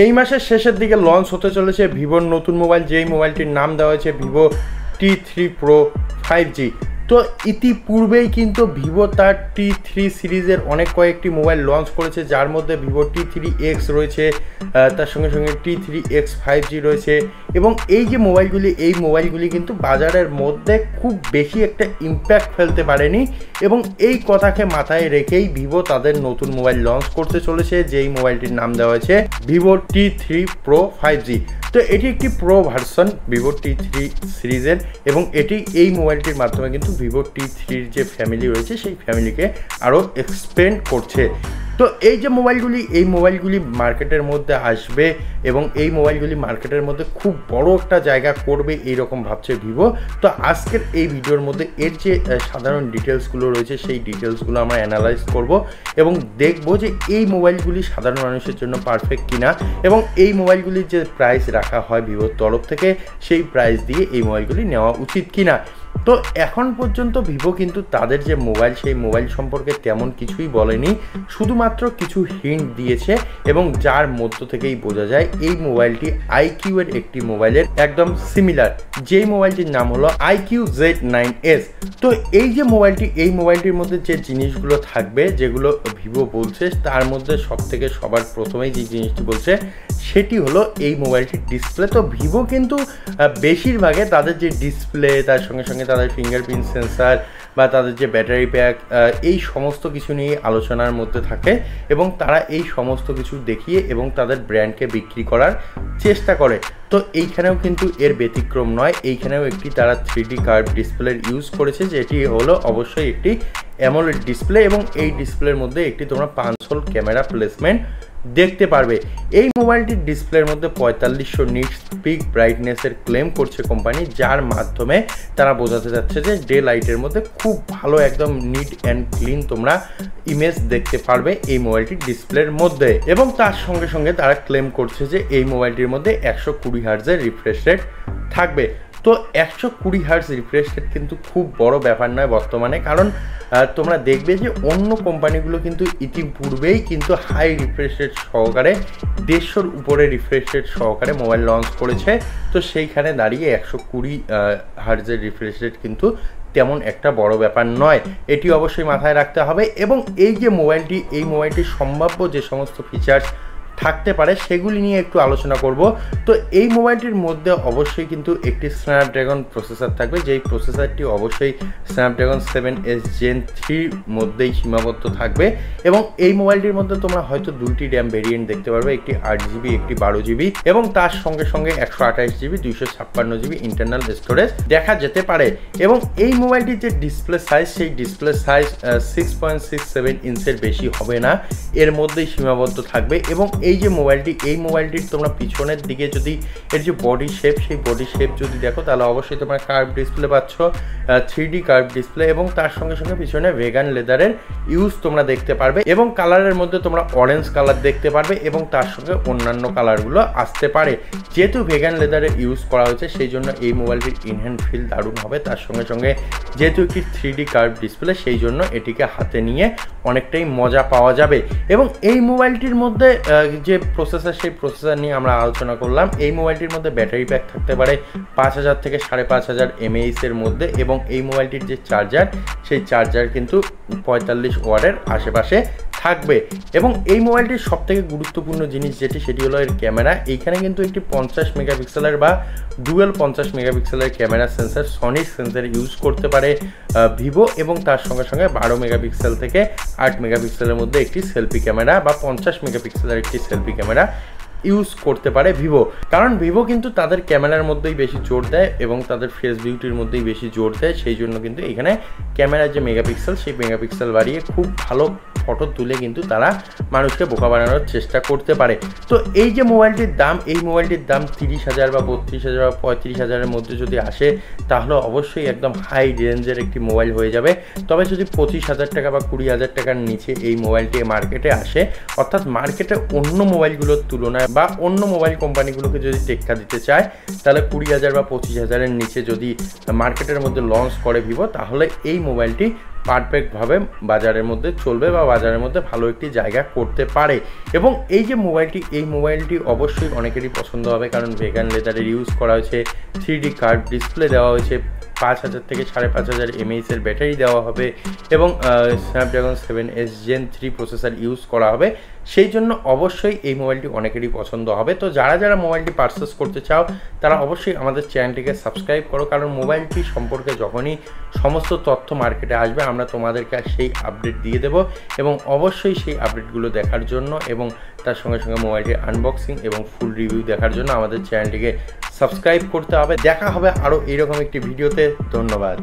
এই মাসের শেষের দিকে লঞ্চ হতে চলেছে ভিভোর নতুন মোবাইল, যেই মোবাইলটির নাম দেওয়া হয়েছে ভিভো T3 Pro 5G। তো ইতিপূর্বেই কিন্তু ভিভো তার T3 সিরিজের অনেক কয়েকটি মোবাইল লঞ্চ করেছে, যার মধ্যে ভিভো T3X রয়েছে, তার সঙ্গে সঙ্গে T3X 5G রয়েছে। এবং এই যে মোবাইলগুলি কিন্তু বাজারের মধ্যে খুব বেশি একটা ইম্প্যাক্ট ফেলতে পারেনি, এবং এই কথাকে মাথায় রেখেই ভিভো তাদের নতুন মোবাইল লঞ্চ করতে চলেছে, যেই মোবাইলটির নাম দেওয়া হয়েছে ভিভো T3 Pro 5G। তো এটি একটি প্রো ভার্সন ভিভো T3 সিরিজের, এবং এই মোবাইলটির মাধ্যমে কিন্তু ভিভো T3-র যে ফ্যামিলি রয়েছে সেই ফ্যামিলিকে আরও এক্সপেন্ড করছে। তো এই যে মোবাইলগুলি মার্কেটের মধ্যে আসবে, এবং এই মোবাইলগুলি মার্কেটের মধ্যে খুব বড় একটা জায়গা করবে এইরকম ভাবছে ভিভো। তো আজকের এই ভিডিওর মধ্যে এর যে সাধারণ ডিটেলসগুলো রয়েছে সেই ডিটেলসগুলো আমরা অ্যানালাইজ করব, এবং দেখব যে এই মোবাইলগুলি সাধারণ মানুষের জন্য পারফেক্ট কিনা, এবং এই মোবাইলগুলির যে প্রাইস রাখা হয় ভিভোর তরফ থেকে সেই প্রাইস দিয়ে এই মোবাইলগুলি নেওয়া উচিত কিনা। তো এখন পর্যন্ত ভিভো কিন্তু তাদের যে মোবাইল সেই মোবাইল সম্পর্কে তেমন কিছুই বলেনি, শুধুমাত্র কিছু হিন্ট দিয়েছে, এবং যার মধ্য থেকেই বোঝা যায় এই মোবাইলটি IQ এর একটি মোবাইলের একদম সিমিলার, যেই মোবাইলটির নাম হলো IQ Z9s। তো এই যে এই মোবাইলটির মধ্যে যে জিনিসগুলো থাকবে, যেগুলো ভিভো বলছে, তার মধ্যে সবার প্রথমেই যে জিনিসটি বলছে সেটি হলো এই মোবাইলটির ডিসপ্লে। তো ভিভো কিন্তু বেশিরভাগে তাদের যে ডিসপ্লে, তার সঙ্গে সঙ্গে তাদের ফিঙ্গারপ্রিন্ট সেন্সার বা তাদের যে ব্যাটারি প্যাক, এই সমস্ত কিছু নিয়ে আলোচনার মধ্যে থাকে, এবং তারা এই সমস্ত কিছু দেখিয়ে এবং তাদের ব্র্যান্ডকে বিক্রি করার চেষ্টা করে। তো এইখানেও কিন্তু এর ব্যতিক্রম নয়, এইখানেও একটি তারা 3D কার্ভ ডিসপ্লের ইউজ করেছে, যেটি হলো অবশ্যই একটি অ্যামোলেড ডিসপ্লে, এবং এই ডিসপ্লের মধ্যে একটি তোমরা 500 ক্যামেরা প্লেসমেন্ট দেখতে পারবে। এই মোবাইলটির ডিসপ্লের মধ্যে 4500 নিটস পিক ব্রাইটনেসের ক্লেম করছে কোম্পানি, যার মাধ্যমে তারা বোঝাতে যাচ্ছে যে ডে লাইটের মধ্যে খুব ভালো একদম নিট অ্যান্ড ক্লিন তোমরা ইমেজ দেখতে পারবে এই মোবাইলটির ডিসপ্লের মধ্যে। এবং তার সঙ্গে সঙ্গে তারা ক্লেম করছে যে এই মোবাইলটির মধ্যে 120 হার্টজের রিফ্রেশ রেট থাকবে। তো 120 হার্টজ রিফ্রেশ রেট কিন্তু খুব বড় ব্যাপার নয় বর্তমানে, কারণ তোমরা দেখবে যে অন্য কোম্পানিগুলো কিন্তু ইতিপূর্বেই কিন্তু হাই রিফ্রেশ রেট সহকারে 150-র উপরে রিফ্রেশ রেট সহকারে মোবাইল লঞ্চ করেছে। তো সেইখানে দাঁড়িয়ে 120 হার্টজের রিফ্রেশ রেট কিন্তু তেমন একটা বড় ব্যাপার নয়, এটি অবশ্যই মাথায় রাখতে হবে। এবং এই মোবাইলটির সম্ভাব্য যে সমস্ত ফিচার্স থাকতে পারে সেগুলি নিয়ে একটু আলোচনা করব। তো এই মোবাইলটির মধ্যে অবশ্যই কিন্তু একটি স্ন্যাপড্রাগন প্রসেসর থাকবে, যেই প্রসেসরটি অবশ্যই স্ন্যাপড্রাগন 7s Gen 3 মধ্যেই সীমাবদ্ধ থাকবে। এবং এই মোবাইলটির মধ্যে তোমরা হয়তো দুইটি র্যাম ভেরিয়েন্ট দেখতে পারবে, একটি 8GB একটি 12GB, এবং তার সঙ্গে সঙ্গে 128GB 256GB ইন্টারনাল স্টোরেজ দেখা যেতে পারে। এবং এই মোবাইলটির যে ডিসপ্লে সাইজ, সেই ডিসপ্লে সাইজ 6.67 ইঞ্চের বেশি হবে না, এর মধ্যেই সীমাবদ্ধ থাকবে। এবং এই মোবাইলটির তোমরা পিছনের দিকে যদি এর যে বডি শেপ, সেই বডি শেপ যদি দেখো, তাহলে অবশ্যই তোমরা কার্ভ ডিসপ্লে পাচ্ছ, 3D কার্ভ ডিসপ্লে, এবং তার সঙ্গে সঙ্গে পিছনে ভেগান লেদারের ইউজ তোমরা দেখতে পারবে, এবং কালারের মধ্যে তোমরা অরেঞ্জ কালার দেখতে পারবে, এবং তার সঙ্গে অন্যান্য কালারগুলো আসতে পারে। যেহেতু ভেগান লেদারের ইউজ করা হয়েছে সেই জন্য এই মোবাইলটির ইনহ্যান্ড ফিল দারুণ হবে। তার সঙ্গে সঙ্গে যেহেতু একটি 3D কার্ভ ডিসপ্লে, সেই জন্য এটিকে হাতে নিয়ে অনেকটাই মজা পাওয়া যাবে। এবং এই মোবাইলটির মধ্যে যে প্রসেসর, সেই প্রসেসর নিয়ে আমরা আলোচনা করলাম। এই মোবাইলটির মধ্যে ব্যাটারি প্যাক থাকতে পারে 5000 থেকে 5500 mAh এর মধ্যে, এবং এই মোবাইলটির যে চার্জার, সেই চার্জার কিন্তু 45 ওয়াটের আশেপাশে থাকবে। এবং এই মোবাইলটির সবথেকে গুরুত্বপূর্ণ জিনিস সেটি হলো এর ক্যামেরা। এইখানে কিন্তু একটি 50 মেগাপিক্সেলের বা ডুয়েল 50 মেগাপিক্সেলের ক্যামেরা সেন্সার, সনির সেন্সার ইউজ করতে পারে ভিভো, এবং তার সঙ্গে সঙ্গে 12 মেগাপিক্সেল থেকে 8 মেগাপিক্সেলের মধ্যে একটি সেলফি ক্যামেরা বা 50 মেগাপিক্সেলের একটি সেলফি ক্যামেরা ইউজ করতে পারে ভিভো। কারণ ভিভো কিন্তু তাদের ক্যামেরার মধ্যেই বেশি জোর দেয় এবং তাদের ফেস বিউটির মধ্যেই বেশি জোর দেয়, সেই জন্য কিন্তু এখানে ক্যামেরার যে মেগাপিক্সেল, সেই মেগাপিক্সেল বাড়িয়ে খুব ভালো ফটো তুলে কিন্তু তারা মানুষকে বোকা বানানোর চেষ্টা করতে পারে। তো এই যে মোবাইলটির দাম, এই মোবাইলটির দাম 30,000 বা 32,000 বা 35,000-এর মধ্যে যদি আসে, তাহলে অবশ্যই একদম হাই রেঞ্জের একটি মোবাইল হয়ে যাবে। তবে যদি 25,000 টাকা বা 20,000 টাকার নিচে এই মোবাইলটি মার্কেটে আসে, অর্থাৎ মার্কেটে অন্য মোবাইলগুলোর তুলনায় বা অন্য মোবাইল কোম্পানিগুলোকে যদি টেক্কা দিতে চায়, তাহলে 20,000 বা 25,000-এর নিচে যদি মার্কেটের মধ্যে লঞ্চ করে ভিভো, তাহলে এই মোবাইলটি পারফেক্টভাবে বাজারের মধ্যে চলবে বা বাজারের মধ্যে ভালো একটি জায়গা করতে পারে। এবং এই যে মোবাইলটি অবশ্যই অনেকেরই পছন্দ হবে, কারণ ভেগান লেদারের ইউজ করা হয়েছে, 3D কার্ভ ডিসপ্লে দেওয়া হয়েছে, 5000 থেকে 5500 mAh ব্যাটারি দেওয়া হবে এবং Snapdragon 7S Gen 3 processor use করা হবে। সেই জন্য অবশ্যই এই মোবাইলটি অনেকেরই পছন্দ হবে। তো যারা মোবাইলটি পারচেস করতে চাও তারা অবশ্যই আমাদের চ্যানেলটিকে সাবস্ক্রাইব করো, কারণ মোবাইলটি সম্পর্কে যখনই সমস্ত তথ্য মার্কেটে আসবে আমরা তোমাদেরকে সেই আপডেট দিয়ে দেব। এবং অবশ্যই সেই আপডেটগুলো দেখার জন্য এবং তার সঙ্গে সঙ্গে মোবাইলটির আনবক্সিং এবং ফুল রিভিউ দেখার জন্য আমাদের চ্যানেলটিকে সাবস্ক্রাইব করতে হবে। দেখা হবে আরও এইরকম একটি ভিডিওতে। ধন্যবাদ।